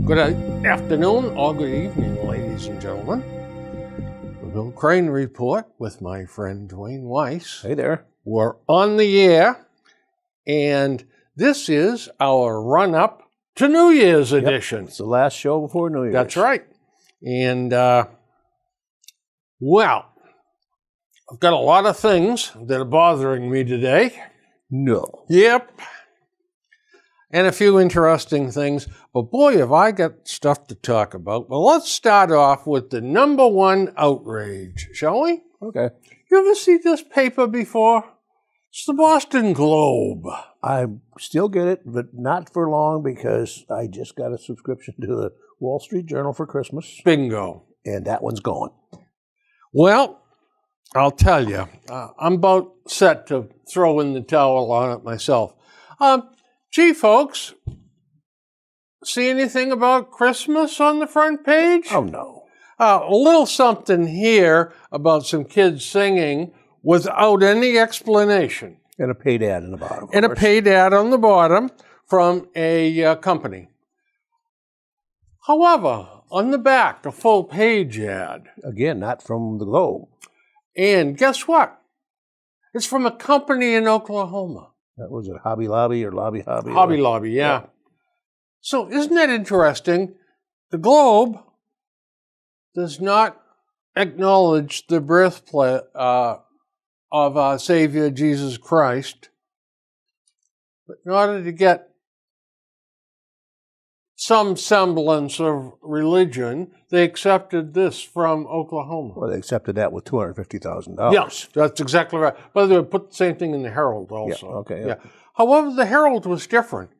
Good afternoon or good evening, ladies and gentlemen. The Bill Crane Report with my friend Dwayne Weiss. Hey there. We're on the air, and this is our run-up to New Year's edition. It's the last show before New Year's. That's right. And, well, I've got a lot of things that are bothering me today. No. Yep. And a few interesting things. But boy, have I got stuff to talk about. Well, let's start off with the number one outrage, shall we? Okay. You ever see this paper before? It's the Boston Globe. I still get it, but not for long because I just got a subscription to the Wall Street Journal for Christmas. Bingo. And that one's gone. Well, I'll tell you, I'm about set to throw in the towel on it myself. Gee, folks, see anything about Christmas on the front page? Oh, no. A little something here about some kids singing without any explanation. And a paid ad in the bottom. And a paid ad on the bottom from a company. However, on the back, a full page ad. Again, not from the Globe. And guess what? It's from a company in Oklahoma. That was it, Hobby Lobby or Lobby Hobby? Hobby Lobby, yeah. So isn't that interesting? The Globe does not acknowledge the birthplace of our Savior Jesus Christ. But in order to get some semblance of religion, they accepted this from Oklahoma. Well, they accepted that with $250,000. Yes, that's exactly right. By the way, put the same thing in the Herald also. Yeah, okay. Yeah. However, the Herald was different.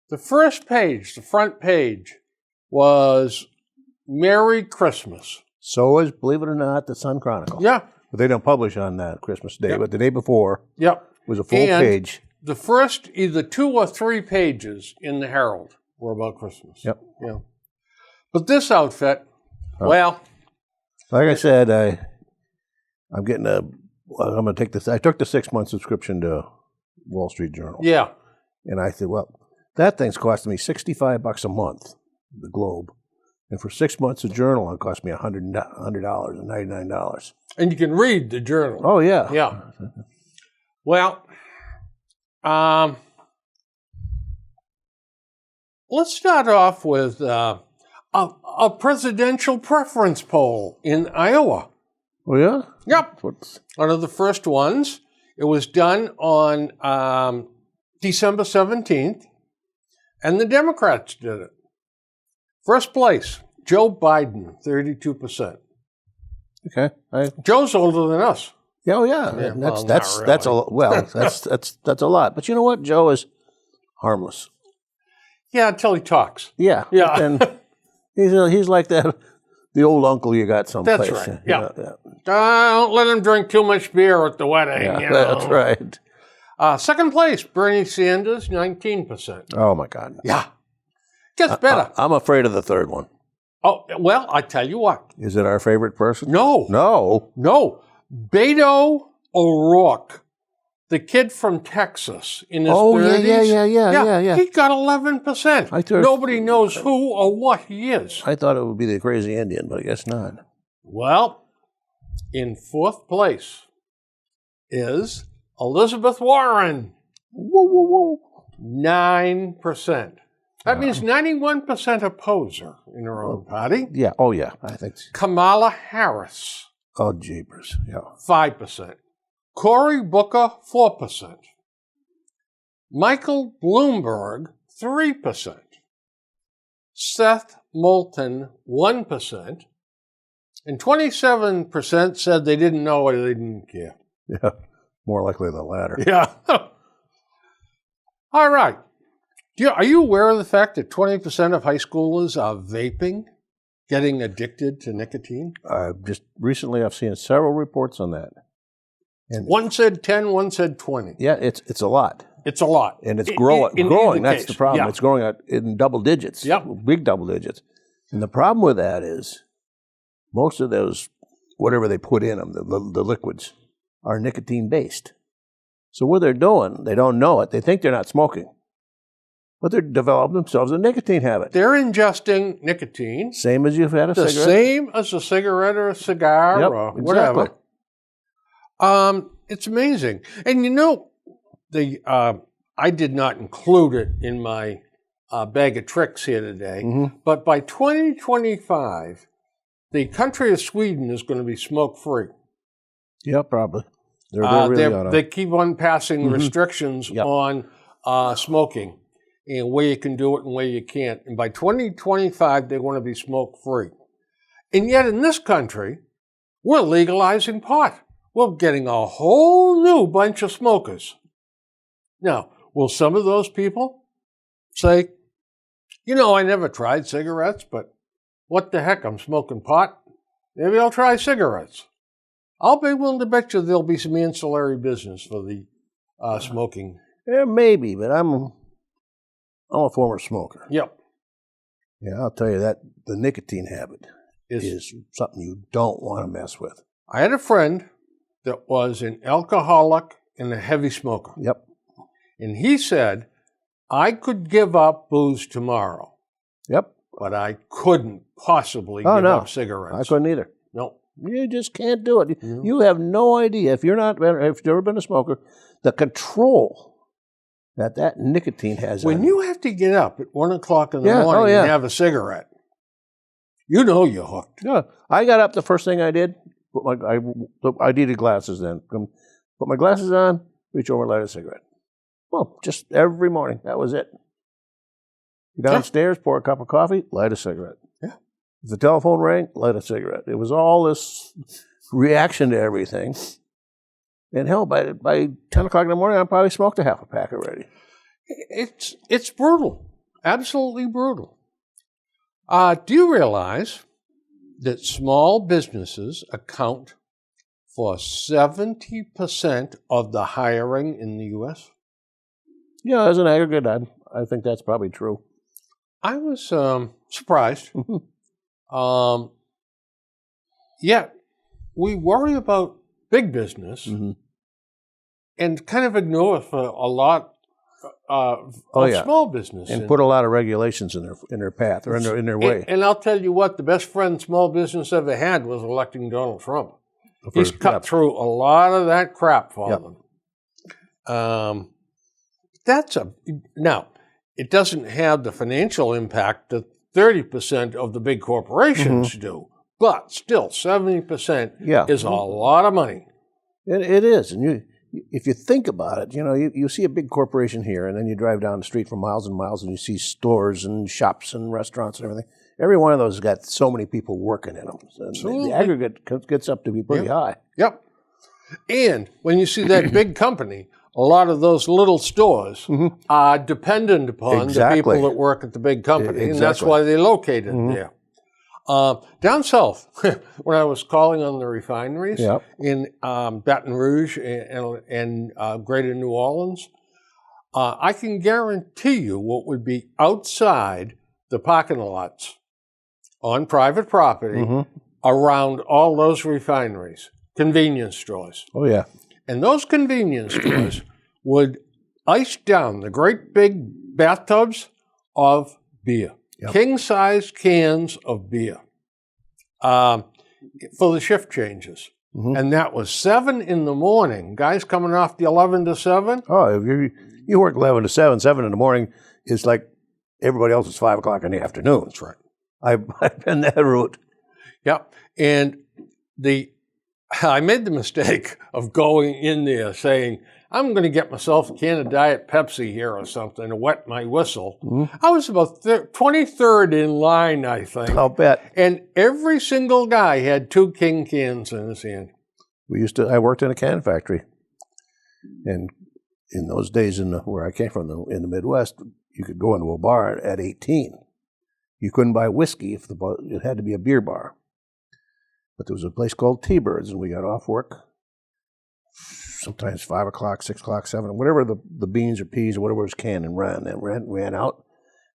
The first page, the front page, was Merry Christmas. So is, believe it or not, the Sun Chronicle. Yeah. But they don't publish on that Christmas Day. Yep. But the day before was a full page. The first either 2 or 3 pages in the Herald were about Christmas. Yep. Yeah. But this outfit, well, like I said, I'm getting I'm going to take this. I took the 6-month subscription to Wall Street Journal. Yeah. And I said, well, that thing's costing me $65 a month, the Globe. And for 6 months of Journal, it cost me $100.99. And you can read the Journal. Oh, yeah. Yeah. Well, let's start off with a presidential preference poll in Iowa. Oh, yeah? Yep. One of the first ones. It was done on December 17th, and the Democrats did it. First place, Joe Biden, 32%. Okay. Joe's older than us. Oh, yeah. That's a lot. But you know what? Joe is harmless. Yeah, until he talks. Yeah. Yeah. And he's like the old uncle you got someplace. That's right. Yeah. Don't let him drink too much beer at the wedding. Yeah, you know? That's right. Second place, Bernie Sanders, 19%. Oh, my God. Yeah. Gets better. I'm afraid of the third one. Oh, well, I tell you what. Is it our favorite person? No. No. Beto O'Rourke, the kid from Texas in his 30s. Yeah. He got 11%. Nobody knows who or what he is. I thought it would be the crazy Indian, but I guess not. Well, in fourth place is Elizabeth Warren. Whoa. 9%. That means 91% oppose her in her own party. Yeah. Oh, yeah. I think so. Kamala Harris. Oh, jeepers. Yeah. 5%. Cory Booker, 4%. Michael Bloomberg, 3%. Seth Moulton, 1%. And 27% said they didn't know or they didn't care. Yeah. More likely the latter. Yeah. All right. Are you aware of the fact that 20% of high schoolers are vaping, getting addicted to nicotine? Just recently I've seen several reports on that. And one said 10, one said 20. Yeah, it's a lot. It's a lot. And it's growing. That's the problem. Yeah. It's growing in double digits. Yep. Big double digits. And the problem with that is most of those, whatever they put in them, the liquids, are nicotine-based. So what they're doing, they don't know it. They think they're not smoking. But they're developing themselves a nicotine habit. They're ingesting nicotine. Same as you've had a cigarette. The same as a cigarette or a cigar or whatever. Exactly. It's amazing. And you know, I did not include it in my bag of tricks here today, but by 2025, the country of Sweden is going to be smoke-free. Yeah, probably. They keep on passing restrictions on smoking, and where you can do it and where you can't. And by 2025, they want to be smoke-free. And yet in this country, we're legalizing pot. We're getting a whole new bunch of smokers. Now, will some of those people say, you know, I never tried cigarettes, but what the heck, I'm smoking pot. Maybe I'll try cigarettes. I'll be willing to bet you there'll be some ancillary business for the smoking. Yeah, maybe, but I'm a former smoker. Yep. Yeah, I'll tell you that the nicotine habit is something you don't want to mess with. I had a friend that was an alcoholic and a heavy smoker. Yep. And he said, I could give up booze tomorrow. Yep. But I couldn't possibly give up cigarettes. I couldn't either. No. You just can't do it. You have no idea, if you've ever been a smoker, the control that nicotine has. When you have to get up at 1 o'clock in the morning and have a cigarette, you know you're hooked. Yeah. I got up, the first thing I did, I needed glasses then. Put my glasses on, reach over, light a cigarette. Well, just every morning. That was it. Downstairs, pour a cup of coffee, light a cigarette. Yeah. If the telephone rang, light a cigarette. It was all this reaction to everything. And hell, by 10 o'clock in the morning, I probably smoked a half a pack already. It's brutal. Absolutely brutal. Do you realize that small businesses account for 70% of the hiring in the U.S.? Yeah, as an aggregate, I think that's probably true. I was surprised. Yet, we worry about big business and kind of ignore for a lot of small business. And put a lot of regulations in their path or in their way. And I'll tell you what, the best friend small business ever had was electing Donald Trump. He's cut through a lot of that crap for them. Now, it doesn't have the financial impact that 30% of the big corporations do, but still 70% is a lot of money. It is, and if you think about it, you see a big corporation here, and then you drive down the street for miles and miles, and you see stores and shops and restaurants and everything. Every one of those has got so many people working in them. So the aggregate gets up to be pretty high. Yep. And when you see that big company, a lot of those little stores are dependent upon the people that work at the big company, and that's why they're located there. Down south, when I was calling on the refineries in Baton Rouge and Greater New Orleans, I can guarantee you what would be outside the parking lots on private property around all those refineries, convenience stores. Oh, yeah. And those convenience stores would ice down the great big bathtubs of beer, king-size cans of beer for the shift changes. And that was 7 in the morning. Guys coming off the 11 to 7. Oh, if you work 11 to 7, 7 in the morning is like everybody else is 5 o'clock in the afternoon. That's right. I've been that route. Yep. And I made the mistake of going in there saying, I'm going to get myself a can of Diet Pepsi here or something to wet my whistle. I was about 23rd in line, I think. I'll bet. And every single guy had 2 King cans in his hand. I worked in a can factory. And in those days where I came from, in the Midwest, you could go into a bar at 18. You couldn't buy whiskey it had to be a beer bar. But there was a place called T-Birds, and we got off work sometimes 5 o'clock, 6 o'clock, 7, whatever the beans or peas or whatever was canned, and ran out.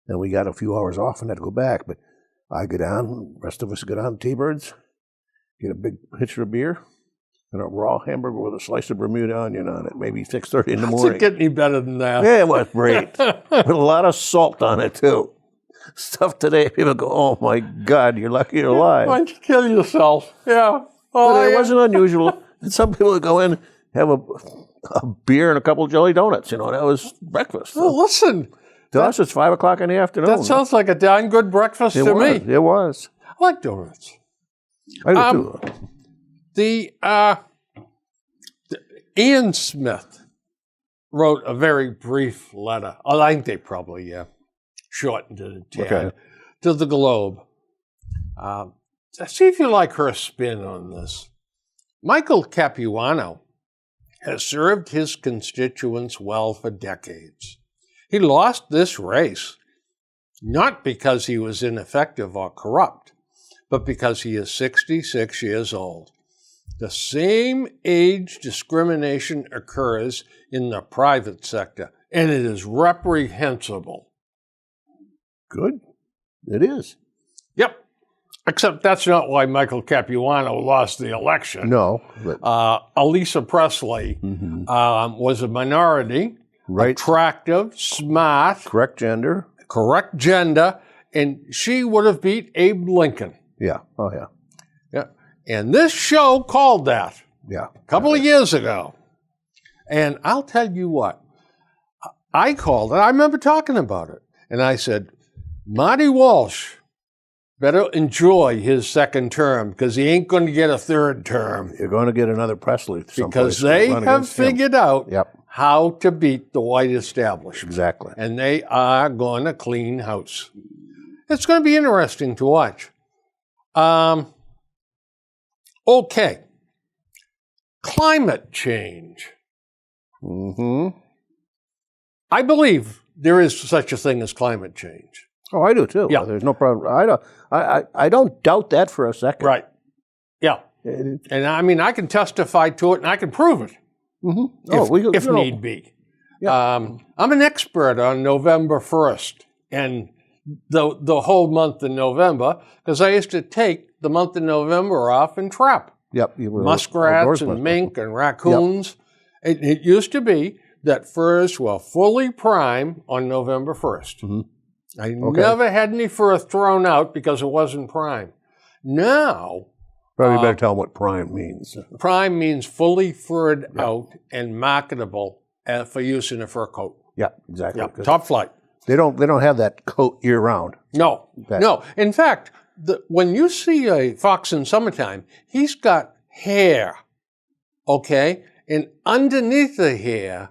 Then we got a few hours off and had to go back. But I go down, the rest of us go down to T-Birds, get a big pitcher of beer, and a raw hamburger with a slice of Bermuda onion on it, maybe 6:30 in the morning. Doesn't get any better than that. Yeah, it was great. With a lot of salt on it, too. Stuff today, people go, oh, my God, you're lucky you're alive. Why don't you kill yourself? Yeah. Well, But it wasn't unusual. And some people would go in, have a beer and a couple of jelly donuts. You know, that was breakfast. Well, listen. To us, it's 5 o'clock in the afternoon. That sounds like a darn good breakfast to me. It was. I like donuts. I do, too. The Ian Smith wrote a very brief letter. I think they probably shortened it a tad, to the Globe. See if you like her spin on this. Michael Capuano has served his constituents well for decades. He lost this race not because he was ineffective or corrupt, but because he is 66 years old. The same age discrimination occurs in the private sector, and it is reprehensible. Good. It is. Yep. Except that's not why Michael Capuano lost the election. No. But Elisa Presley was a minority, attractive, smart. Correct gender, and she would have beat Abe Lincoln. Yeah. Oh, yeah. Yeah. And this show called that a couple of years ago. And I'll tell you what, I called it. I remember talking about it. And I said, Marty Walsh better enjoy his second term because he ain't going to get a third term. You're going to get another Presley. Because they have figured out how to beat the white establishment. Exactly. And they are going to clean house. It's going to be interesting to watch. Okay. Climate change. I believe there is such a thing as climate change. Oh, I do too. Yeah. There's no problem. I don't doubt that for a second. Right. Yeah. And I mean, I can testify to it and I can prove it if need be. Yeah. I'm an expert on November 1st and the whole month of November because I used to take the month of November off and trap. Yep. You were muskrats and mink and raccoons. Yep. It used to be that furs were fully prime on November 1st. I never had any fur thrown out because it wasn't prime. Now, probably better tell them what prime means. Prime means fully furred out and marketable for use in a fur coat. Yeah, exactly. Yeah, top flight. They don't have that coat year round. No, no. In fact, when you see a fox in summertime, he's got hair, okay? And underneath the hair,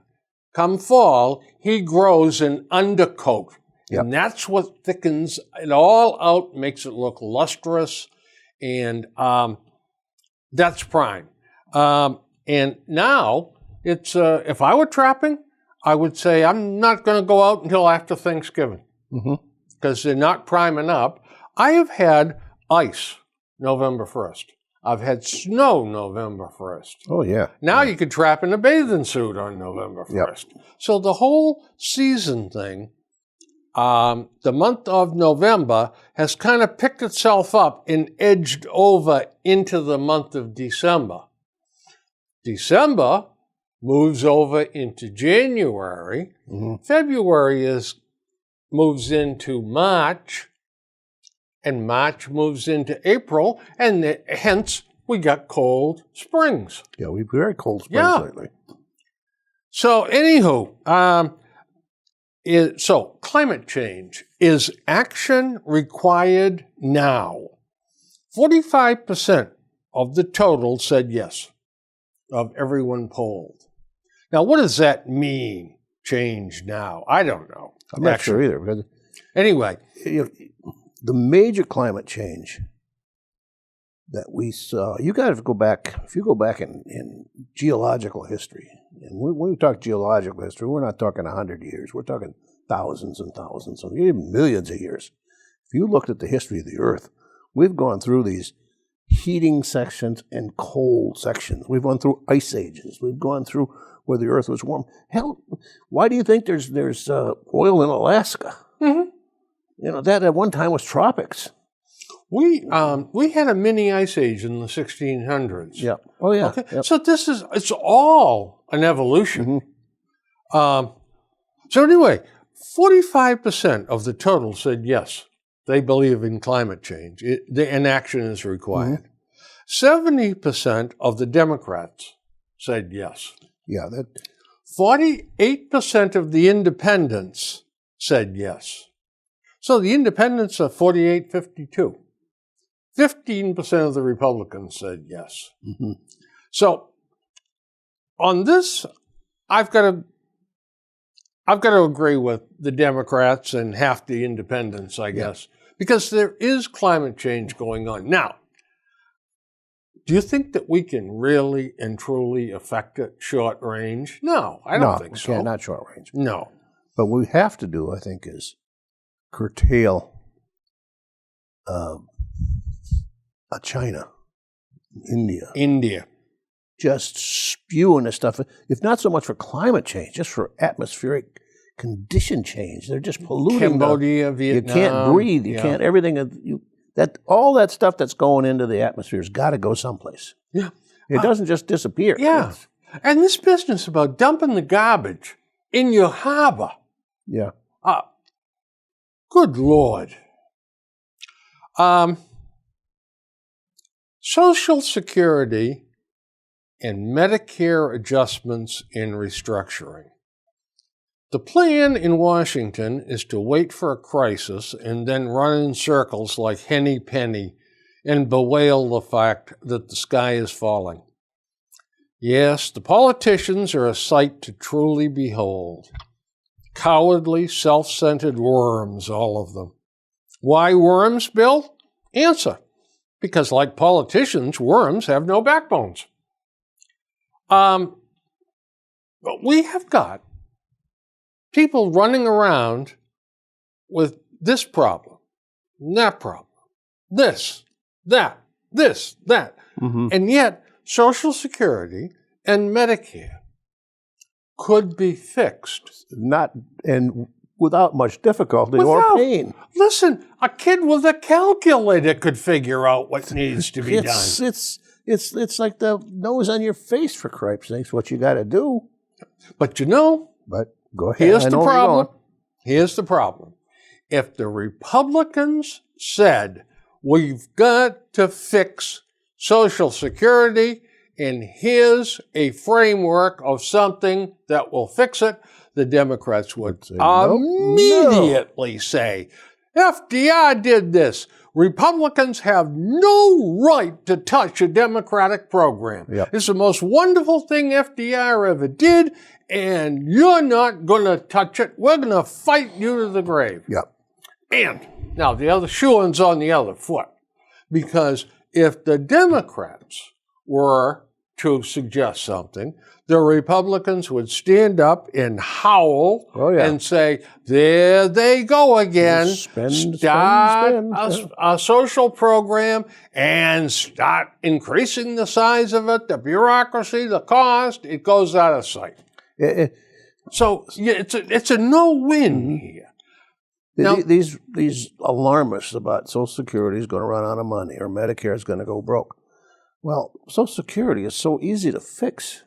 come fall, he grows an undercoat. Yep. And that's what thickens it all out, makes it look lustrous, and that's prime. And now, it's if I were trapping, I would say I'm not going to go out until after Thanksgiving because they're not priming up. I have had ice November 1st. I've had snow November 1st. Oh, yeah. Now you could trap in a bathing suit on November 1st. Yep. So the whole season thing, the month of November has kind of picked itself up and edged over into the month of December. December moves over into January. February moves into March. And March moves into April, and hence we got cold springs. Yeah, we've very cold springs lately. So, anywho, so climate change is action required now. 45% of the total said yes, of everyone polled. Now, what does that mean? Change now? I don't know. I'm not sure either. Because anyway. The major climate change that we saw, you got to go back, if you go back in geological history, and when we talk geological history, we're not talking 100 years, we're talking thousands and thousands, even millions of years. If you looked at the history of the Earth, we've gone through these heating sections and cold sections. We've gone through ice ages. We've gone through where the earth was warm. Hell, why do you think there's oil in Alaska? Mm-hmm. You know, that at one time was tropics. We had a mini ice age in the 1600s. Yeah. Oh, yeah. Okay. Yep. So it's all an evolution. Mm-hmm. So anyway, 45% of the total said yes, they believe in climate change. Inaction is required. 70% of the Democrats said yes. Yeah. 48% of the independents said yes. So the independents are 48-52. 15% of the Republicans said yes. Mm-hmm. So on this, I've got to agree with the Democrats and half the independents, I guess, because there is climate change going on. Now, do you think that we can really and truly affect it short range? No, I don't think so. Yeah, not short range. No. But what we have to do, I think, is curtail China, India. Just spewing this stuff, if not so much for climate change, just for atmospheric condition change. They're just polluting. Cambodia, Vietnam. You can't breathe. You can't, everything. All that stuff that's going into the atmosphere has got to go someplace. Yeah. It doesn't just disappear. Yeah. And this business about dumping the garbage in your harbor. Yeah. Good Lord. Social Security and Medicare adjustments in restructuring. The plan in Washington is to wait for a crisis and then run in circles like Henny Penny and bewail the fact that the sky is falling. Yes, the politicians are a sight to truly behold. Cowardly, self-centered worms, all of them. Why worms, Bill? Answer. Because like politicians, worms have no backbones. But we have got people running around with this problem, that problem, this, that. Mm-hmm. And yet, Social Security and Medicare could be fixed. Without much difficulty or pain. Listen, a kid with a calculator could figure out what needs to be done. It's like the nose on your face, for cripe's sakes, what you got to do. But you know, go ahead. Here's the problem. Here's the problem. If the Republicans said, we've got to fix Social Security, and here's a framework of something that will fix it, the Democrats would immediately say, FDR did this. Republicans have no right to touch a Democratic program. Yep. It's the most wonderful thing FDR ever did, and you're not going to touch it. We're going to fight you to the grave. Yep. And now the other shoe-in's on the other foot, because if the Democrats were to suggest something, the Republicans would stand up and howl and say, there they go again. Start a social program and start increasing the size of it, the bureaucracy, the cost. It goes out of sight. So it's a no-win here. Now, these alarmists about Social Security is going to run out of money or Medicare is going to go broke. Well, Social Security is so easy to fix.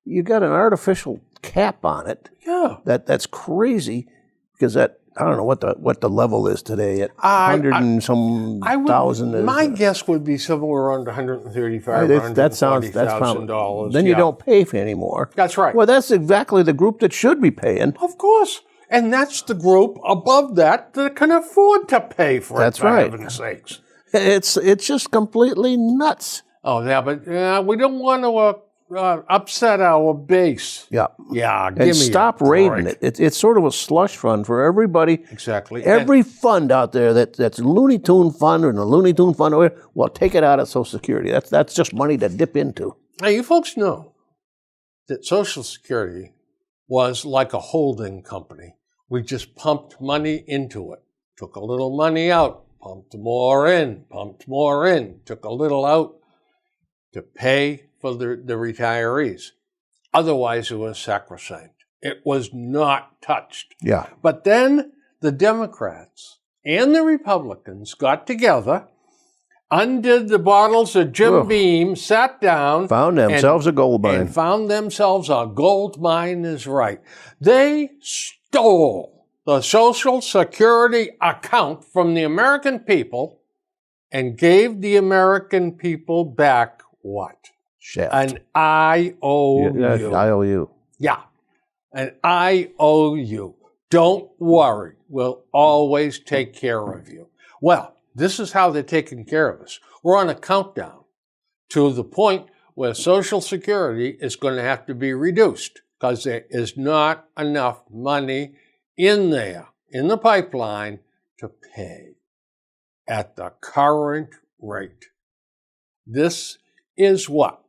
You got an artificial cap on it. Yeah. That's crazy because I don't know what the level is today at 100 and some thousand. My guess would be somewhere around $135,000 or $140,000. Then you don't pay for anymore. That's right. Well, that's exactly the group that should be paying. Of course. And that's the group above that can afford to pay for it, for heaven's sakes. It's just completely nuts. Oh, yeah, but we don't want to upset our base. Yeah. Yeah, and stop raiding it. It's sort of a slush fund for everybody. Exactly. Every fund out there that's Looney Tune fund or the Looney Tune fund, well, take it out of Social Security. That's just money to dip into. Now, you folks know that Social Security was like a holding company. We just pumped money into it, took a little money out, pumped more in, took a little out to pay for the retirees. Otherwise, it was sacrosanct. It was not touched. Yeah. But then the Democrats and the Republicans got together, undid the bottles of Jim Beam, sat down. Found themselves a gold mine. And found themselves a gold mine is right. They stole the Social Security account from the American people and gave the American people back what? Shaft. An IOU. IOU. Yeah, an IOU. Don't worry. We'll always take care of you. Well, this is how they're taking care of us. We're on a countdown to the point where Social Security is going to have to be reduced because there is not enough money in there, in the pipeline, to pay at the current rate. This is what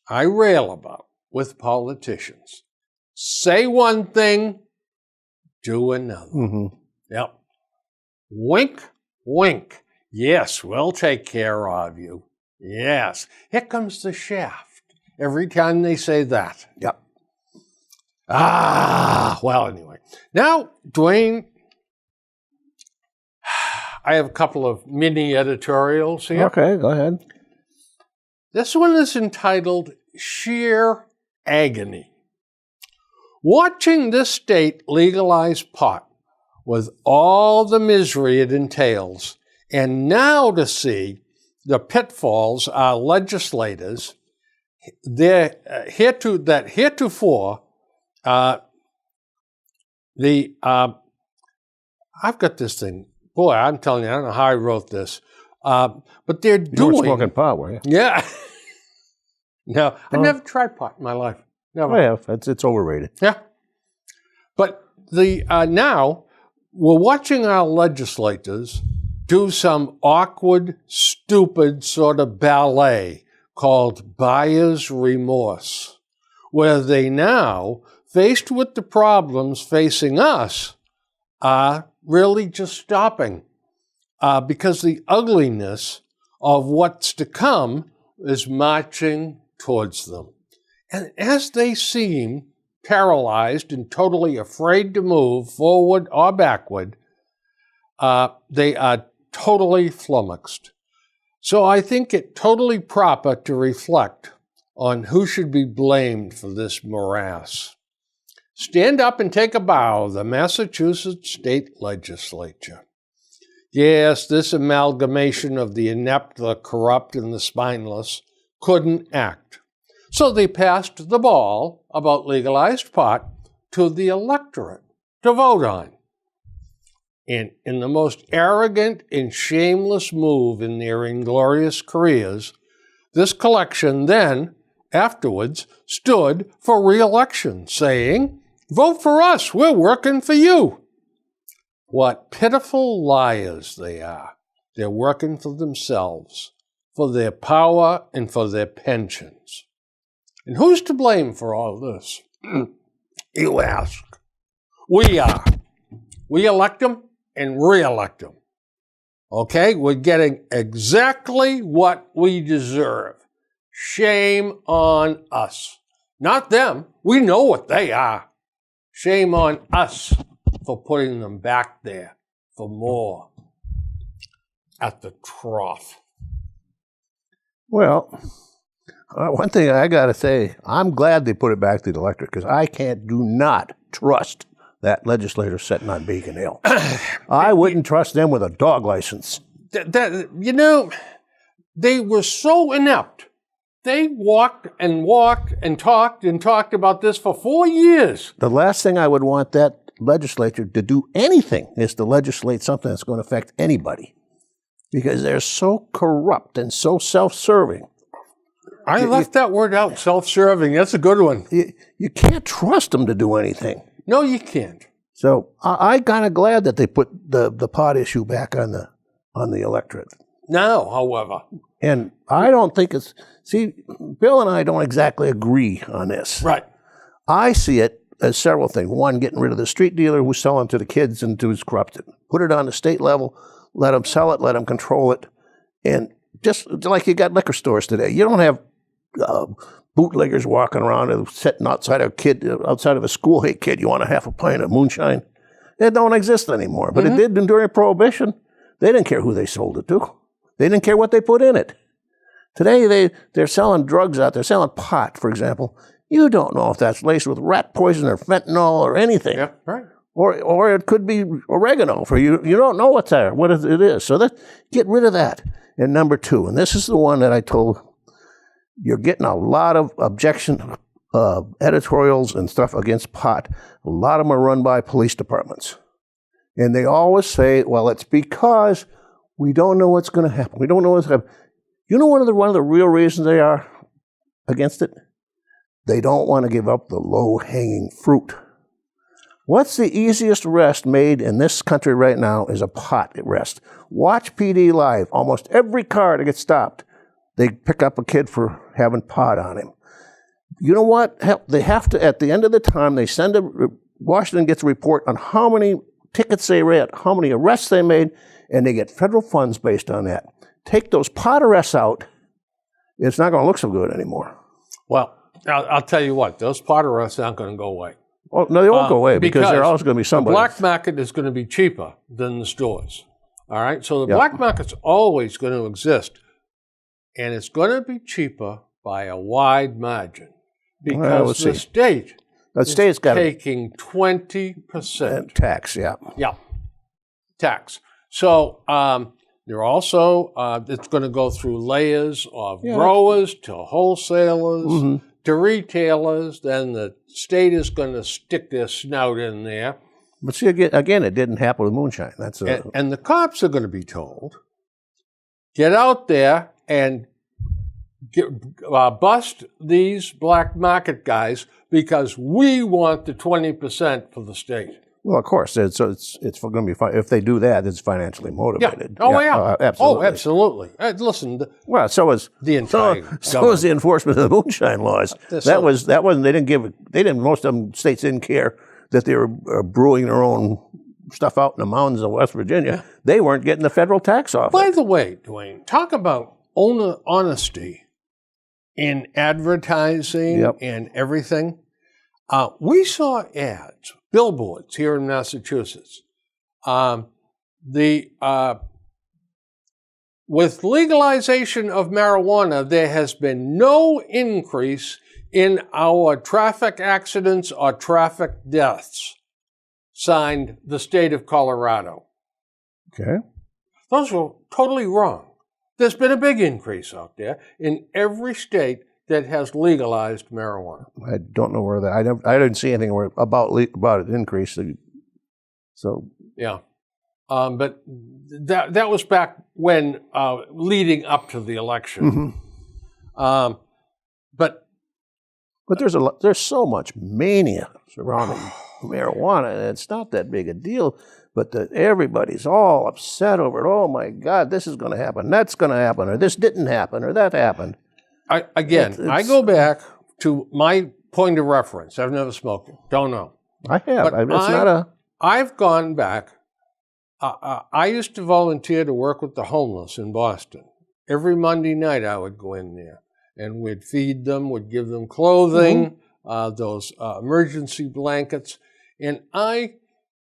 I rail about with politicians. Say one thing, do another. Mm-hmm. Yep. Wink, wink. Yes, we'll take care of you. Yes. Here comes the shaft every time they say that. Yep. Well, anyway. Now, Dwayne, I have a couple of mini editorials here. Okay, go ahead. This one is entitled Sheer Agony. Watching this state legalize pot with all the misery it entails, and now to see the pitfalls our legislators heretofore I've got this thing. Boy, I'm telling you, I don't know how I wrote this. But they're doing... You weren't smoking pot, were you? Yeah. No, I've never tried pot in my life. Never. I have. It's overrated. Yeah. But now we're watching our legislators do some awkward, stupid sort of ballet called buyer's remorse, where they now, faced with the problems facing us, are really just stopping because the ugliness of what's to come is marching towards them. And as they seem paralyzed and totally afraid to move forward or backward, they are totally flummoxed. So I think it totally proper to reflect on who should be blamed for this morass. Stand up and take a bow, the Massachusetts State Legislature. Yes, this amalgamation of the inept, the corrupt, and the spineless couldn't act. So they passed the ball about legalized pot to the electorate to vote on. And in the most arrogant and shameless move in their inglorious careers, this collection then, afterwards, stood for re-election, saying, "Vote for us, we're working for you." What pitiful liars they are. They're working for themselves, for their power and for their pensions. And who's to blame for all this? You ask. We are. We elect them and re-elect them. Okay? We're getting exactly what we deserve. Shame on us. Not them. We know what they are. Shame on us for putting them back there for more at the trough. Well, one thing I got to say, I'm glad they put it back to the electorate because I do not trust that legislator sitting on Beacon Hill. I wouldn't trust them with a dog license. They were so inept. They walked and talked about this for 4 years. The last thing I would want that legislature to do anything is to legislate something that's going to affect anybody because they're so corrupt and so self-serving. I left that word out, self-serving. That's a good one. You can't trust them to do anything. No, you can't. So I kind of glad that they put the pot issue back on the electorate. Now, however. And I don't think it's... See, Bill and I don't exactly agree on this. Right. I see it as several things. One, getting rid of the street dealer who's selling to the kids and who's corrupted. Put it on the state level. let them sell it, let them control it. And just like you got liquor stores today, you don't have bootleggers walking around and sitting outside of a school. Hey, kid, you want a half a pint of moonshine? It don't exist anymore. But it did during Prohibition. They didn't care who they sold it to. They didn't care what they put in it. Today, they're selling drugs out there, selling pot, for example. You don't know if that's laced with rat poison or fentanyl or anything. Yeah, right. Or it could be oregano for you. You don't know what's there, what it is. So get rid of that. And number 2, and this is the one that I told, you're getting a lot of objection editorials and stuff against pot. A lot of them are run by police departments. And they always say, well, it's because we don't know what's going to happen. We don't know what's going to happen. You know one of the real reasons they are against it? They don't want to give up the low-hanging fruit. What's the easiest arrest made in this country right now is a pot arrest. Watch PD Live. Almost every car that gets stopped, they pick up a kid for having pot on him. You know what? They have to, at the end of the time, they send Washington gets a report on how many tickets they read, how many arrests they made, and they get federal funds based on that. Take those pot arrests out, it's not going to look so good anymore. Well, I'll tell you what, those pot arrests aren't going to go away. Oh, no, they won't go away because there's always going to be somebody. The black market is going to be cheaper than the stores. All right? So the black market's always going to exist. And it's going to be cheaper by a wide margin because the state is taking 20% tax, yeah. Yeah, tax. So they're also, it's going to go through layers of growers to wholesalers to retailers. Then the state is going to stick their snout in there. But see, again, it didn't happen with moonshine. And the cops are going to be told, get out there and bust these black market guys because we want the 20% for the state. Well, of course, it's going to be fine. If they do that, it's financially motivated. Yeah. Oh, yeah. Absolutely. Oh, absolutely. Listen. Well, so was the entire. So was the enforcement of the moonshine laws. That wasn't. They didn't. Most of them states didn't care that they were brewing their own stuff out in the mountains of West Virginia. Yeah. They weren't getting the federal tax off. By the way, Dwayne, talk about honesty in advertising and everything. We saw ads, billboards here in Massachusetts. With legalization of marijuana, there has been no increase in our traffic accidents or traffic deaths. Signed, the state of Colorado. Okay. Those were totally wrong. There's been a big increase out there in every state that has legalized marijuana. I don't know where that. I didn't see anything about an increase. So yeah, but that was back when leading up to the election. But there's so much mania surrounding marijuana, and it's not that big a deal. But everybody's all upset over it. Oh my God, this is going to happen. That's going to happen, or this didn't happen, or that happened. I go back to my point of reference. I've never smoked it. Don't know. I have. But I've gone back. I used to volunteer to work with the homeless in Boston. Every Monday night I would go in there, and we'd feed them, would give them clothing, those emergency blankets. And I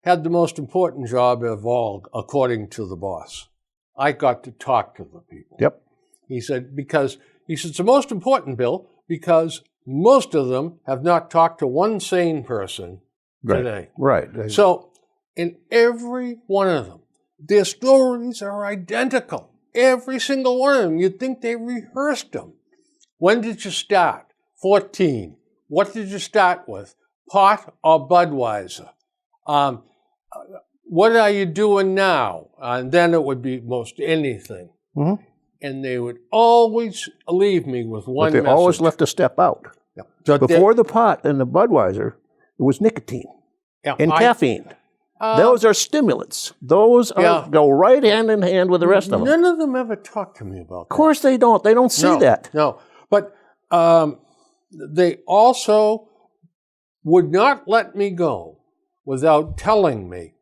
had the most important job of all, according to the boss. I got to talk to the people. Yep. He said, it's the most important, Bill, because most of them have not talked to one sane person today. Right. So in every one of them, their stories are identical. Every single one of them. You'd think they rehearsed them. When did you start? 14. What did you start with? Pot or Budweiser? What are you doing now? And then it would be most anything. And they would always leave me with one message. But they always left a step out. Yeah. So before the pot and the Budweiser, it was nicotine and caffeine. Those are stimulants. Those go right hand in hand with the rest of them. None of them ever talk to me about that. Of course they don't. They don't see that. No. But they also would not let me go without telling me,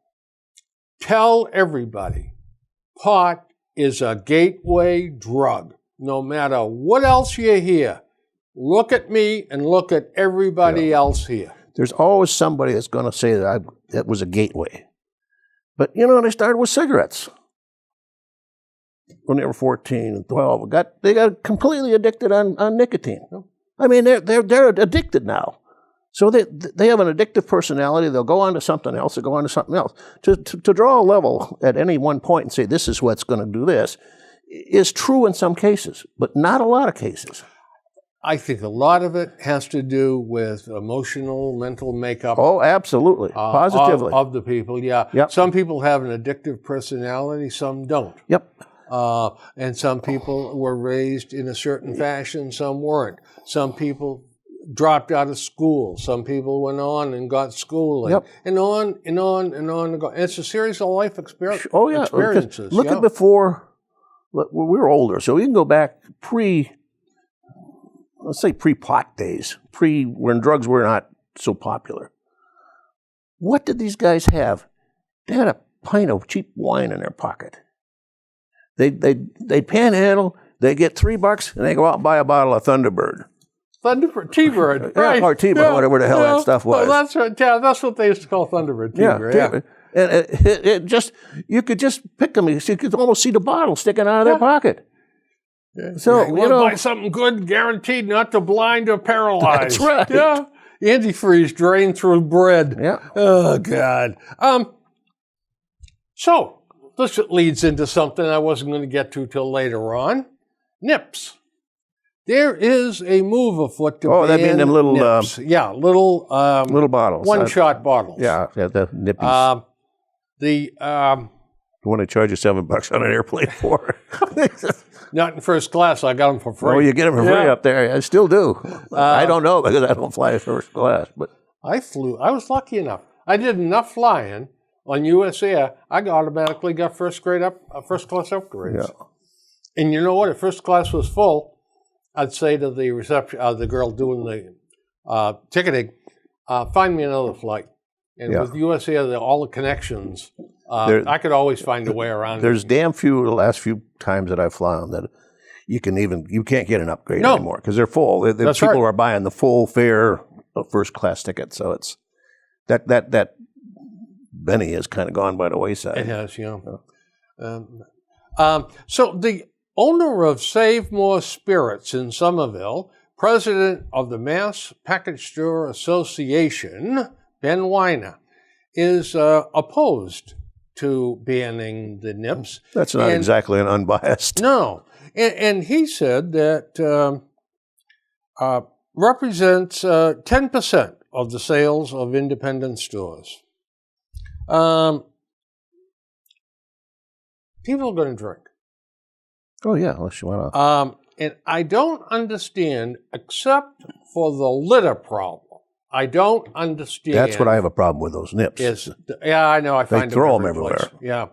tell everybody, pot is a gateway drug. No matter what else you hear, look at me and look at everybody else here. There's always somebody that's going to say that that was a gateway. But, you know, they started with cigarettes. When they were 14 and 12, they got completely addicted on nicotine. I mean, they're addicted now. So they have an addictive personality. They'll go on to something else. They'll go on to something else. To draw a level at any one point and say this is what's going to do this is true in some cases, but not a lot of cases. I think a lot of it has to do with emotional, mental makeup. Oh, absolutely. Positively. Of the people, yeah. Yep. Some people have an addictive personality, some don't. Yep. And some people were raised in a certain fashion, some weren't. Some people dropped out of school. Some people went on and got schooling. Yep. And on and on and on. And it's a series of life experiences. Oh, yeah. Look at before, we were older, so we can go back let's say pre-pot days, when drugs were not so popular. What did these guys have? They had a pint of cheap wine in their pocket. They'd panhandle, they get $3, and they go out and buy a bottle of Thunderbird. T-Bird, right? Or T-Bird, whatever the hell that stuff was. Well, that's what they used to call Thunderbird. T-Bird, yeah. And you could just pick them. You could almost see the bottle sticking out of their pocket. Yeah. So you know, buy something good, guaranteed not to blind or paralyze. That's right. Yeah, antifreeze drained through bread. Yeah. Oh God. So this leads into something I wasn't going to get to till later on. Nips. There is a move afoot to ban that mean them little nips. Little bottles, one-shot bottles. Yeah, the nippies. The want to charge you $7 on an airplane for? Not in first class. I got them for free. Oh, you get them for free up there. I still do. I don't know because I don't fly first class. But I flew. I was lucky enough. I did enough flying on U.S. Air. I automatically got first class upgrades. Yeah. And you know what? If first class was full, I'd say to the reception, the girl doing the ticketing, find me another flight. And with U.S. Air, all the connections. I could always find a way around. There's damn few, the last few times that I've flown, that you can't get an upgrade anymore because they're full. People are buying the full fare of first class ticket, so it's that Benny has kind of gone by the wayside. It has, yeah. So the owner of Save More Spirits in Somerville, president of the Mass Package Store Association, Ben Weiner, is opposed to banning the nips. That's not exactly an unbiased. No. And he said that represents 10% of the sales of independent stores. People are going to drink. Oh, yeah, unless you want to. And I don't understand, except for the litter problem. I don't understand. That's what I have a problem with, those nips. I know. I find they throw them everywhere. Yeah.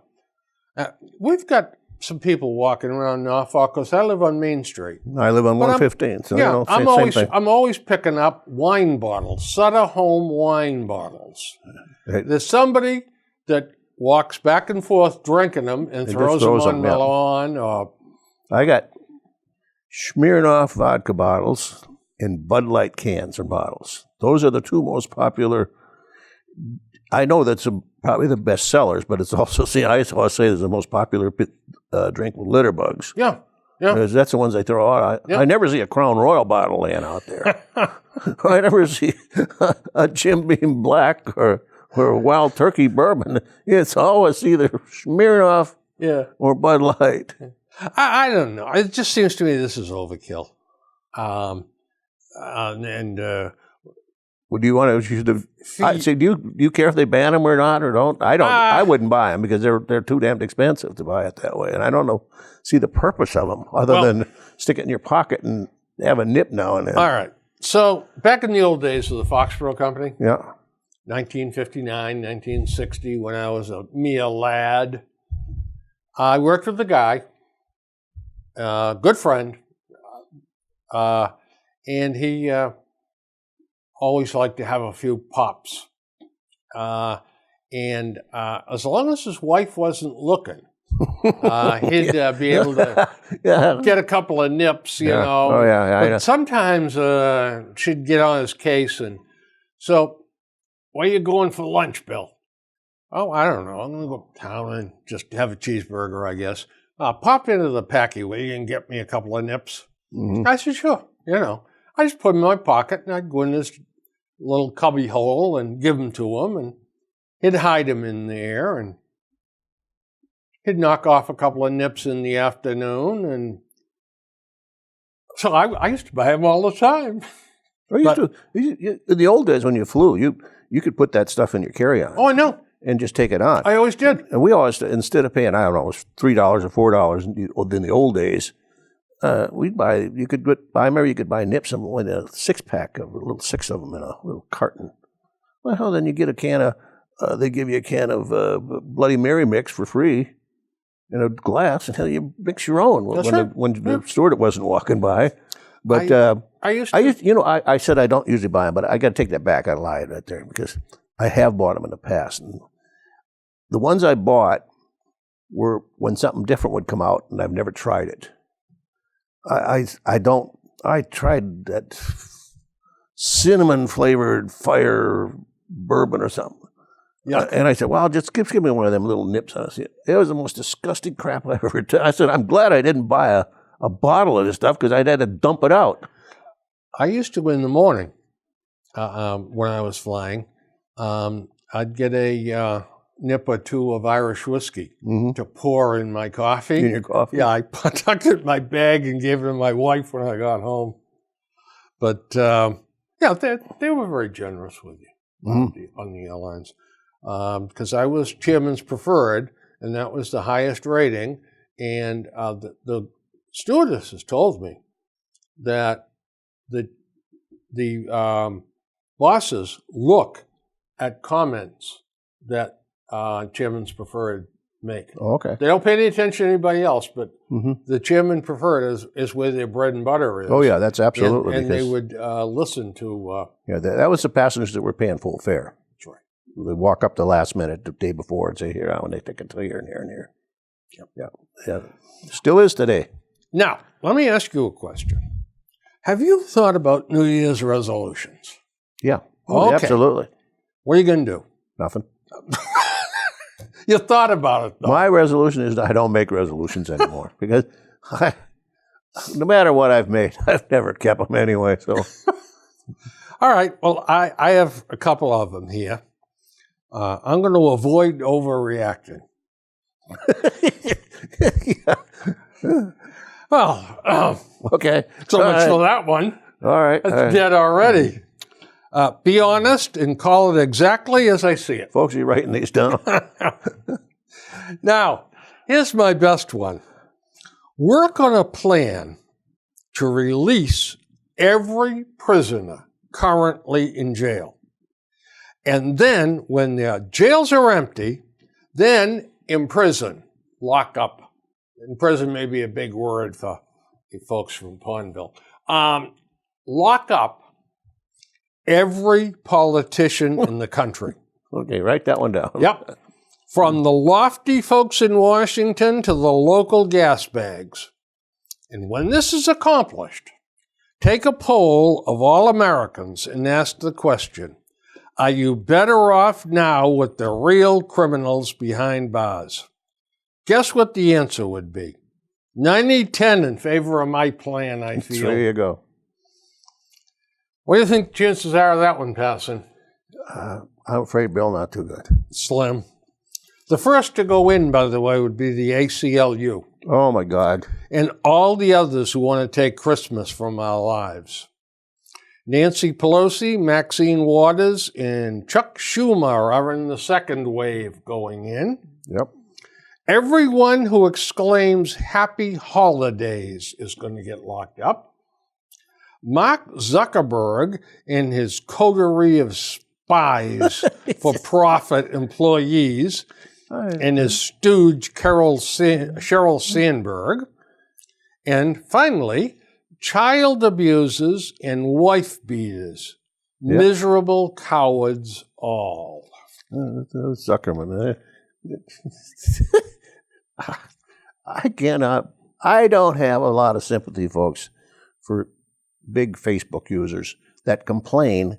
We've got some people walking around Norfolk because I live on Main Street. I live on 115. So I'm always picking up wine bottles, Sutter Home wine bottles. There's somebody that walks back and forth drinking them and throws them on the lawn. I got Smirnoff vodka bottles and Bud Light cans or bottles. Those are the two most popular. I know that's probably the best sellers, but it's also, I always say it's the most popular drink with litter bugs. Yeah. Because that's the ones they throw out. I never see a Crown Royal bottle laying out there. I never see a Jim Beam Black or a Wild Turkey bourbon. It's always either Smirnoff or Bud Light. I don't know. It just seems to me this is overkill. Would you want to? Do you care if they ban them or not, or don't? I don't. I wouldn't buy them because they're too damned expensive to buy it that way, and I don't see the purpose of them other than stick it in your pocket and have a nip now and then. All right. So back in the old days of the Foxborough Company, 1959, 1960, when I was a mere lad, I worked with a guy, good friend, and he always liked to have a few pops. And as long as his wife wasn't looking, he'd be able to get a couple of nips, you know. Oh, yeah. But sometimes she'd get on his case and, so, where you going for lunch, Bill? Oh, I don't know. I'm going to go uptown and just have a cheeseburger, I guess. Pop into the Packy Way and get me a couple of nips. Mm-hmm. I said, sure. You know, I just put them in my pocket and I'd go in this little cubby hole and give them to him, and he'd hide them in there, and he'd knock off a couple of nips in the afternoon. And so I used to buy them all the time. In the old days when you flew, you could put that stuff in your carry-on. Oh, I know. And just take it on. I always did. And we always, instead of paying, I don't know, it was $3 or $4 in the old days, we'd buy, I remember you could buy nips in a 6-pack, a little 6 of them in a little carton. Well, hell, then you get a can of, they give you a can of Bloody Mary mix for free in a glass, and hell, you mix your own when the store that wasn't walking by. But I used to, you know, I said I don't usually buy them, but I got to take that back. I lied right there because I have bought them in the past. And the ones I bought were when something different would come out, and I've never tried it. I tried that cinnamon flavored fire bourbon or something. Yeah. And I said, well, just give me one of them little nips. It was the most disgusting crap I ever did. I said, I'm glad I didn't buy a bottle of this stuff because I'd had to dump it out. I used to in the morning when I was flying, I'd get a nip or two of Irish whiskey to pour in my coffee. In your coffee? Yeah, I tucked it in my bag and gave it to my wife when I got home. But, yeah, they were very generous with you on the airlines. Because I was chairman's preferred, and that was the highest rating. And the stewardesses told me that the bosses look at comments that chairman's preferred make. Oh, okay. They don't pay any attention to anybody else, but the chairman preferred is where their bread and butter is. Oh, yeah, that's absolutely. And they would listen to... yeah, that was the passengers that were paying full fare. That's right. They walk up the last minute the day before and say, here, and they take it to here and here and here. Yeah. Still is today. Now, let me ask you a question. Have you thought about New Year's resolutions? Yeah. Oh, okay. Absolutely. What are you going to do? Nothing. You thought about it, though. My resolution is I don't make resolutions anymore because no matter what I've made, I've never kept them anyway. So, all right. Well, I have a couple of them here. I'm going to avoid overreacting. Well, okay. So much for that one. All right. That's dead already. Be honest and call it exactly as I see it. Folks, you're writing these down. Now, here's my best one. Work on a plan to release every prisoner currently in jail. And then, when their jails are empty, then imprison, lock up. Imprison may be a big word for you folks from Pondville. Lock up every politician in the country. Okay, write that one down. Yep. From the lofty folks in Washington to the local gas bags. And when this is accomplished, take a poll of all Americans and ask the question, are you better off now with the real criminals behind bars? Guess what the answer would be? 90-10 in favor of my plan, I feel. There you go. What do you think chances are of that one passing? I'm afraid, Bill, not too good. Slim. The first to go in, by the way, would be the ACLU. Oh, my God. And all the others who want to take Christmas from our lives. Nancy Pelosi, Maxine Waters, and Chuck Schumer are in the second wave going in. Yep. Everyone who exclaims happy holidays is going to get locked up. Mark Zuckerberg and his coterie of spies for profit employees and his stooge Sheryl Sandberg. And finally, child abusers and wife beaters. Yep. Miserable cowards all. Zuckerman. I don't have a lot of sympathy, folks, for big Facebook users that complain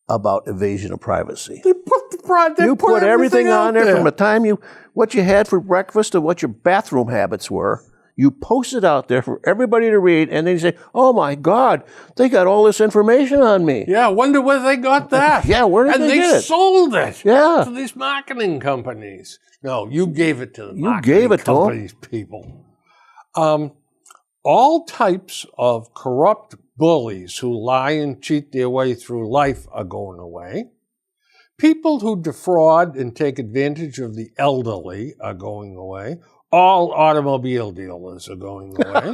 about evasion of privacy. They put everything on there out from the time what you had for breakfast to what your bathroom habits were. You post it out there for everybody to read, and then you say, "Oh my God, they got all this information on me." Yeah, wonder where they got that. Yeah, where did they get it? And they sold it to these marketing companies. No, you gave it to the marketing companies, people. All types of corrupt bullies who lie and cheat their way through life are going away. People who defraud and take advantage of the elderly are going away. All automobile dealers are going away.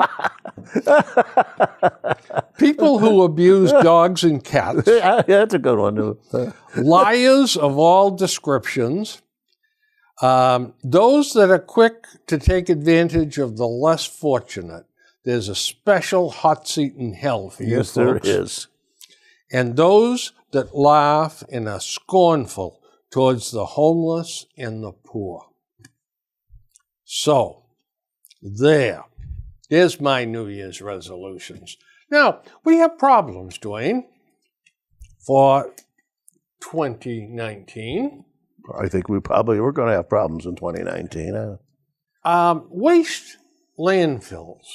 People who abuse dogs and cats. Yeah, that's a good one, too. Liars of all descriptions. Those that are quick to take advantage of the less fortunate. There's a special hot seat in hell for you folks. Yes, there is. And those that laugh and are scornful towards the homeless and the poor. So, there's my New Year's resolutions. Now, we have problems, Dwayne, for 2019. I think we're going to have problems in 2019. Waste landfills.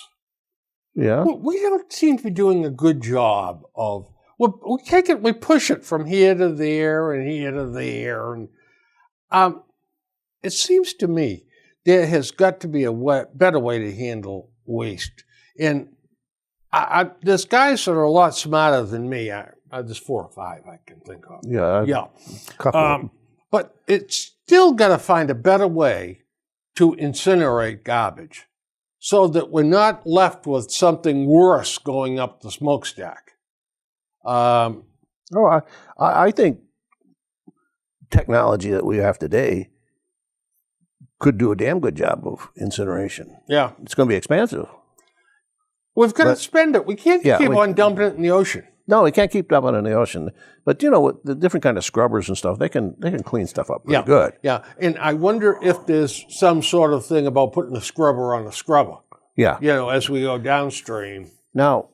Yeah. We don't seem to be doing a good job of, we take it, we push it from here to there and here to there. And it seems to me there has got to be a better way to handle waste. And there's guys that are a lot smarter than me. There's 4 or 5 I can think of. Yeah. Couple. But it's still got to find a better way to incinerate garbage so that we're not left with something worse going up the smokestack. I think technology that we have today could do a damn good job of incineration. Yeah. It's going to be expensive. We've got to spend it. We can't keep on dumping it in the ocean. No, we can't keep dumping it in the ocean. But, with the different kind of scrubbers and stuff, they can clean stuff up pretty good. Yeah, and I wonder if there's some sort of thing about putting a scrubber on a scrubber. Yeah. As we go downstream. Now,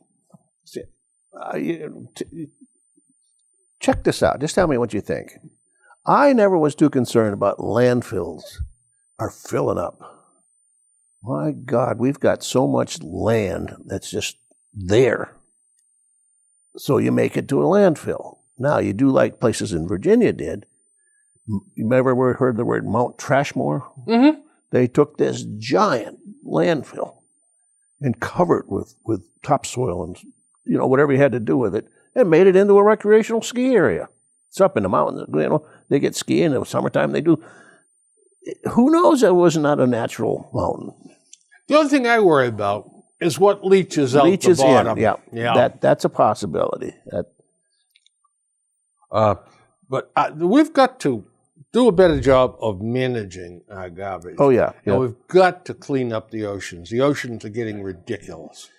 check this out. Just tell me what you think. I never was too concerned about landfills are filling up. My God, we've got so much land that's just there. So you make it to a landfill. Now, you do like places in Virginia did. You ever heard the word Mount Trashmore? Mm-hmm. They took this giant landfill and covered with topsoil and whatever you had to do with it, and made it into a recreational ski area. It's up in the mountains. They get skiing in the summertime. They do. Who knows? It was not a natural mountain. The only thing I worry about is what leaches out the bottom. Yeah. That's a possibility. But we've got to do a better job of managing our garbage. Oh, yeah. We've got to clean up the oceans. The oceans are getting ridiculous.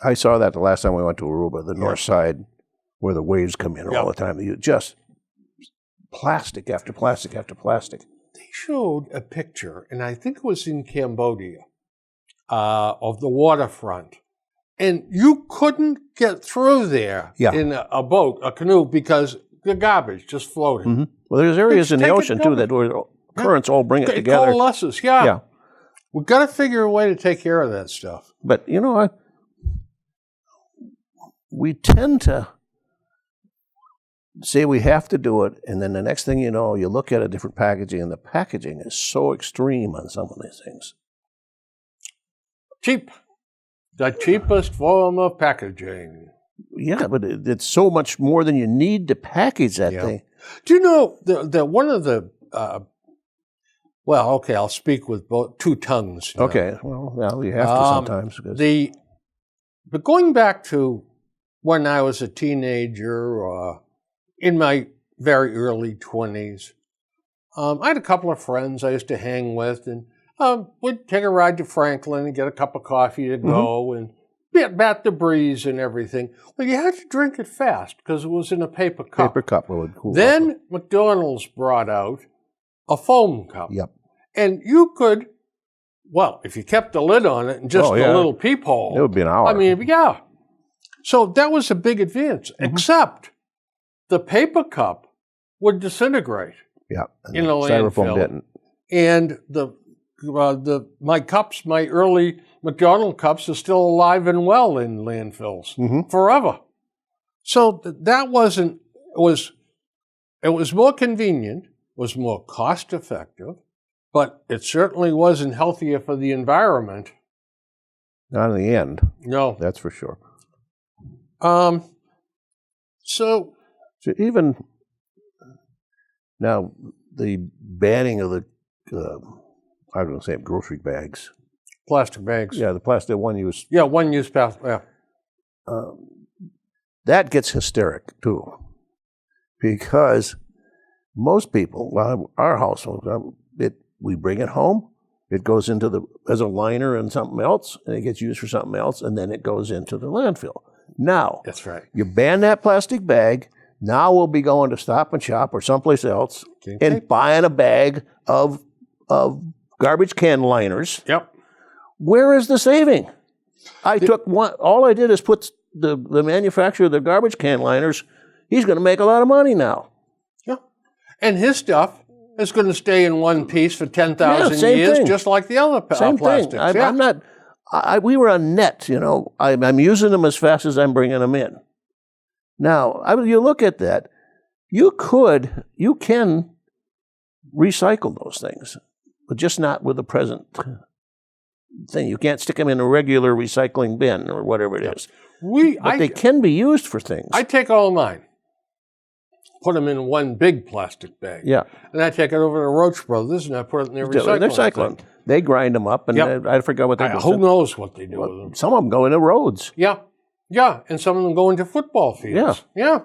I saw that the last time we went to Aruba, the north side, where the waves come in all the time. Just plastic after plastic after plastic. They showed a picture, and I think it was in Cambodia, of the waterfront. And you couldn't get through there in a boat, a canoe, because the garbage just floated. Mm-hmm. Well, there's areas in the ocean, too, that where currents all bring it together. It coalesces, yeah. We've got to figure a way to take care of that stuff. But, we tend to say we have to do it, and then the next thing you know, you look at a different packaging, and the packaging is so extreme on some of these things. Cheap. The cheapest form of packaging. Yeah, but it's so much more than you need to package that thing. Do you know that one of the, I'll speak with both 2 tongues now. Okay, well, you have to sometimes. But going back to when I was a teenager, in my very early 20s, I had a couple of friends I used to hang with, and we'd take a ride to Franklin and get a cup of coffee to go and bat the breeze and everything. Well, you had to drink it fast because it was in a paper cup. Paper cup would cool. Then McDonald's brought out a foam cup. Yep. And you could well, if you kept the lid on it and just Oh, the yeah. little peephole. It would be an hour. I mean, yeah. So that was a big advance, except the paper cup would disintegrate Yeah. And in the a styrofoam landfill. didn't. And my early McDonald cups are still alive and well in landfills forever. So that wasn't, it was more convenient, was more cost effective, but it certainly wasn't healthier for the environment. Not in the end. No. That's for sure. So even now, the banning of the, I was going to say grocery bags. plastic bags. Yeah, the plastic one use. Yeah, one use plastic. Yeah. That gets hysteric too, because most people, well, our household, we bring it home, it goes into as a liner and something else, and it gets used for something else, and then it goes into the landfill. Now, That's right. you ban that plastic bag. Now we'll be going to Stop and Shop or someplace else and buying a bag of garbage can liners. Yep. Where is the saving? Took one. All I did is put the manufacturer of the garbage can liners. He's going to make a lot of money now. Yeah. And his stuff is going to stay in one piece for 10,000 years, thing. just like the other Same plastics. thing. I'm not. We were on net. I'm using them as fast as I'm bringing them in. Now, you look at that. You can recycle those things, but just not with the present thing. You can't stick them in a regular recycling bin or whatever it is. But they can be used for things. I take all of mine, put them in one big plastic bag. Yeah. And I take it over to Roach Brothers and I put it in their recycling. Thing. They grind them up, and I forgot what they do. Who knows what they do with them? Some of them go into roads. Yeah. Yeah. And some of them go into football fields. Yeah.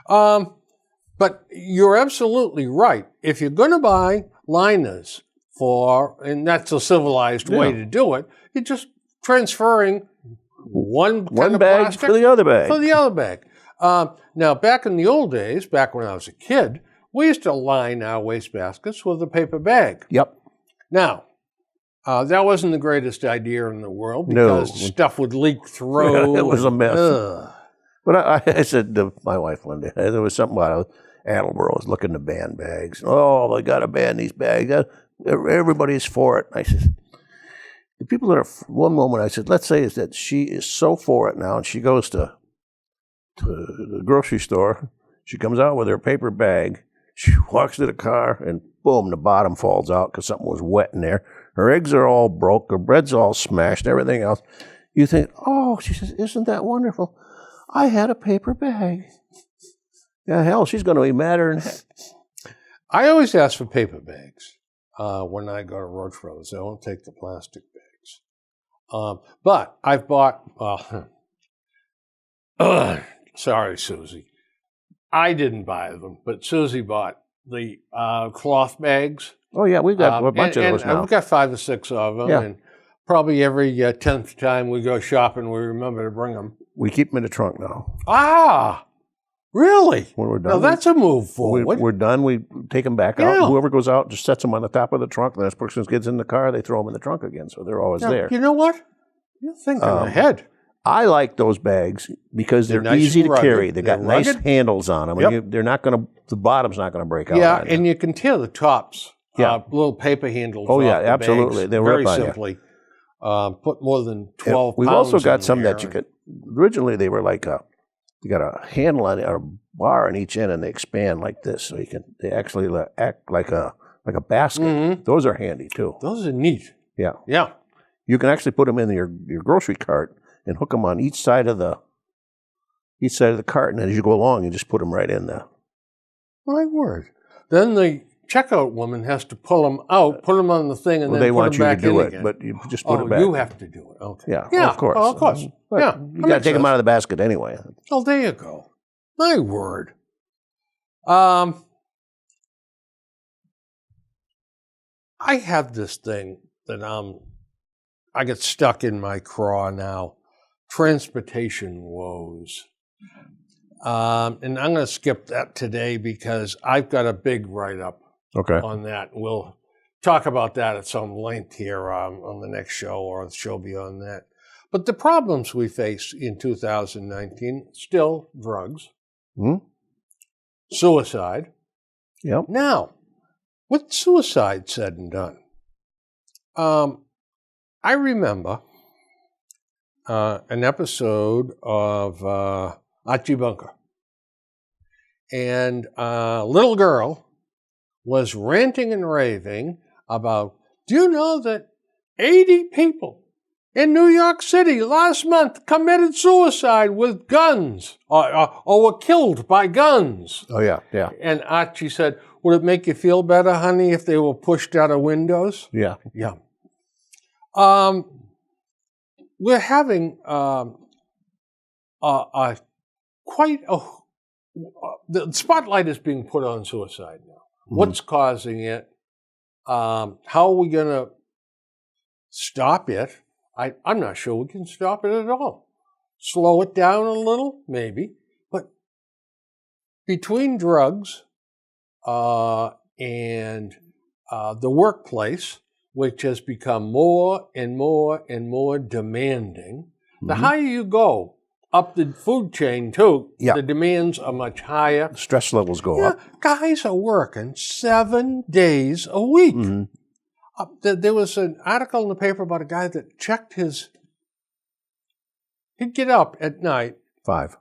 But you're absolutely right. If you're going to buy liners and that's a civilized way to do it, you're just transferring one kind of bag plastic for the other bag. For the other bag. Now, back in the old days, back when I was a kid, we used to line our wastebaskets with a paper bag. Yep. Now, that wasn't the greatest idea in the world because stuff would leak through. Yeah, it was a mess. But I said to my wife one day, there was something about Attleboro was looking to ban bags. Oh, they got to ban these bags. Everybody's for it. I said, the people that are, one moment I said, let's say is that she is so for it now, and she goes to the grocery store. She comes out with her paper bag. She walks to the car, and boom, the bottom falls out because something was wet in there. Her eggs are all broke. Her bread's all smashed, everything else. You think, oh, she says, isn't that wonderful? I had a paper bag. Yeah, hell, she's going to be madder than heck. I always ask for paper bags when I go to Roach Brothers. I won't take the plastic bags. But I've bought, sorry, Susie. I didn't buy them, but Susie bought the cloth bags. Oh, yeah, we've got a bunch of those now. We've got 5 or 6 of them, and probably every 10th time we go shopping, we remember to bring them. We keep them in the trunk now. Ah, really? When we're done, now that's a move forward. We're done. We take them back out. Whoever goes out just sets them on the top of the trunk. The next person gets in the car, they throw them in the trunk again, so they're always there. You know what? You're thinking ahead. I like those bags because they're nice easy to rugged. carry. They got nice rugged. handles on them. Yep. They're not going to. The bottom's not going to break out. Yeah, and you can tear the tops. Yeah, little paper handles. Oh yeah, off the absolutely. Bags, They very rip on simply. Put more than 12 We've pounds also got in some there. that you could. Originally, they were like you got a handle on it, or a bar on each end, and they expand like this, so they actually act like a basket. Mm-hmm. Those are handy too. Those are neat. Yeah, yeah. You can actually put them in your grocery cart and hook them on each side of the cart, and as you go along, you just put them right in there. My word! Then the checkout woman has to pull them out, put them on the thing, and then put them back in again. They want you to do it, but you just put it back. Oh, you have to do it. Okay. Yeah, well, of course. Oh, of course. But you got to take them out of the basket anyway. Oh, there you go. My word. I have this thing that I get stuck in my craw now. Transportation woes. And I'm going to skip that today because I've got a big write-up on that. We'll talk about that at some length here on the next show or the show beyond that. But the problems we face in 2019, still drugs, suicide. Yep. Now, with suicide said and done, I remember an episode of Archie Bunker. And a little girl was ranting and raving about, do you know that 80 people in New York City last month committed suicide with guns or were killed by guns? Oh, yeah, yeah. And Archie said, would it make you feel better, honey, if they were pushed out of windows? Yeah. Yeah. We're having the spotlight is being put on suicide now. What's causing it? How are we going to stop it? I'm not sure we can stop it at all. Slow it down a little, maybe. But between drugs and the workplace, which has become more and more and more demanding, the higher you go up the food chain, too, the demands are much higher. The stress levels go up. Guys are working 7 days a week. There was an article in the paper about a guy that checked he'd get up at night. Five.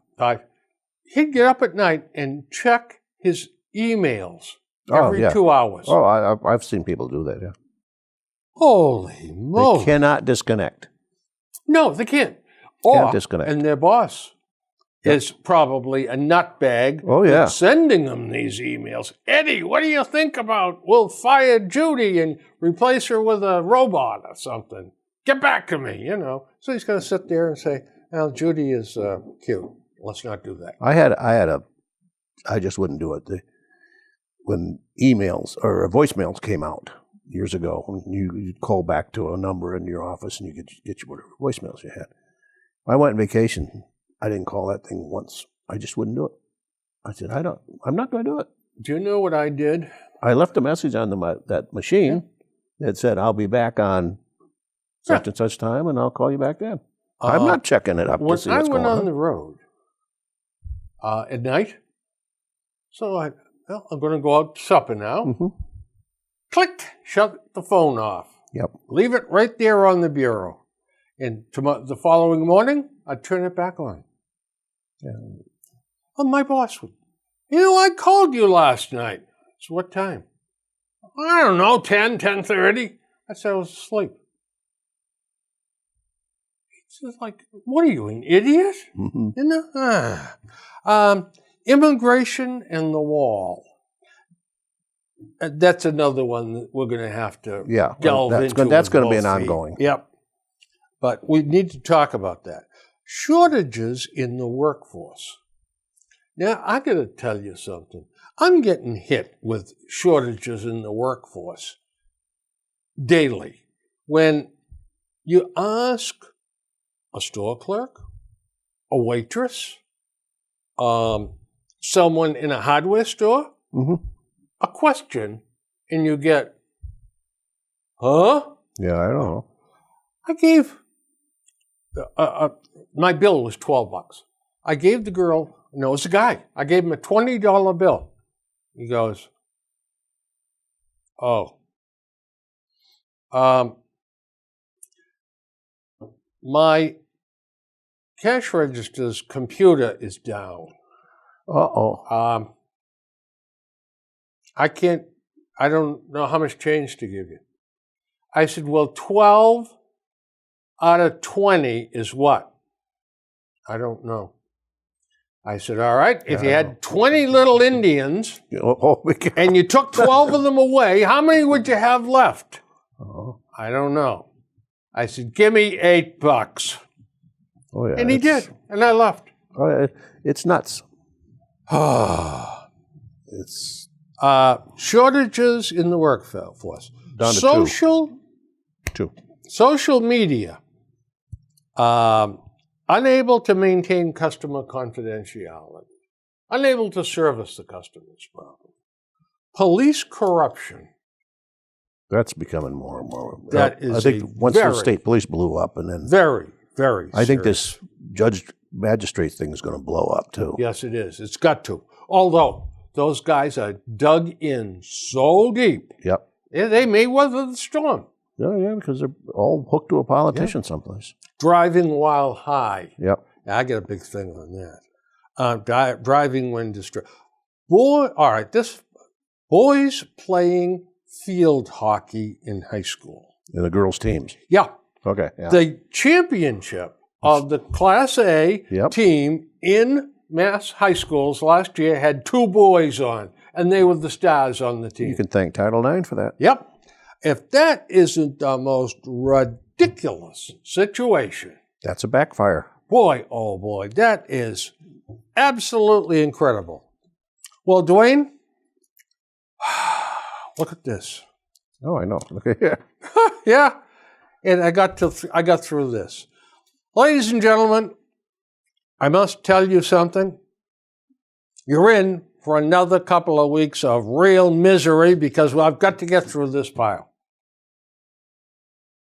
He'd get up at night and check his emails every 2 hours. Oh, I've seen people do that, yeah. Holy moly. They cannot disconnect. No, they can't. Can't disconnect. And their boss is probably a nutbag. Oh, yeah. Sending them these emails. Eddie, what do you think about we'll fire Judy and replace her with a robot or something? Get back to me, So he's going to sit there and say, well, Judy is cute. Let's not do that. I just wouldn't do it. When emails or voicemails came out years ago, you'd call back to a number in your office and you could get you whatever voicemails you had. I went on vacation. I didn't call that thing once. I just wouldn't do it. I said, I'm not going to do it. Do you know what I did? I left a message on that machine that said, I'll be back on such and such time, and I'll call you back then. I'm not checking it up to see what's going on. When I went on the road at night, so I'm going to go out to supper now. Click, shut the phone off. Yep. Leave it right there on the bureau. And the following morning, I'd turn it back on. Yeah. Oh, my boss would. I called you last night. So what time? I don't know, 10:30. I said I was asleep. It's like, what are you, an idiot? Immigration and the wall. That's another one that we're going to have to delve into. That's going to be an ongoing. Yep. But we need to talk about that. Shortages in the workforce. Now, I got to tell you something. I'm getting hit with shortages in the workforce daily. When you ask a store clerk, a waitress, someone in a hardware store, a question, and you get, huh? Yeah, I don't know. I gave, my bill was $12. I gave the girl, no, it was a guy. I gave him a $20 bill. He goes, oh. My cash register's computer is down. Uh-oh. I don't know how much change to give you. I said, well, 12 out of 20 is what? I don't know. I said, all right, if you had 20 little Indians and you took 12 of them away, how many would you have left? I don't know. I said, give me $8. Oh, yeah, and he did, and I left. It's nuts. It's shortages in the workforce. Down to two. Social media. Unable to maintain customer confidentiality. Unable to service the customers properly. Police corruption. That's becoming more and more. That is I think once the state police blew up, and then very, very. I think this magistrate thing is going to blow up too. Yes, it is. It's got to. Although those guys are dug in so deep, Yep. They may weather the storm. Yeah, because they're all hooked to a politician someplace. Driving while high. Yep. I get a big thing on that. Driving when distracted. All right. This boys playing field hockey in high school. And the girls' teams. Yeah. Okay. Yeah. The championship of the Class A team in Mass high schools last year had 2 boys on, and they were the stars on the team. You can thank Title IX for that. Yep. If that isn't the most ridiculous situation. That's a backfire. Boy, oh boy, that is absolutely incredible. Well, Dwayne, look at this. Oh, I know. Look at here. Yeah, and I got through this. Ladies and gentlemen, I must tell you something. You're in for another couple of weeks of real misery because I've got to get through this pile.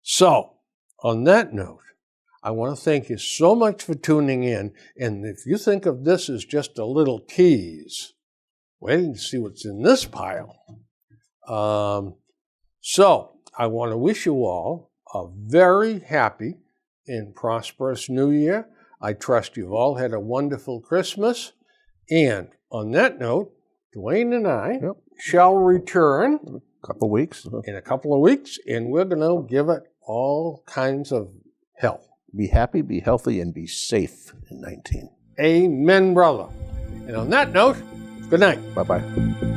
So, on that note, I want to thank you so much for tuning in. And if you think of this as just a little tease, waiting to see what's in this pile. So, I want to wish you all a very happy and prosperous New Year. I trust you've all had a wonderful Christmas. And on that note, Dwayne and I shall return in a couple of weeks, and we're going to give it all kinds of hell. Be happy, be healthy, and be safe in 19. Amen, brother. And on that note, good night. Bye-bye.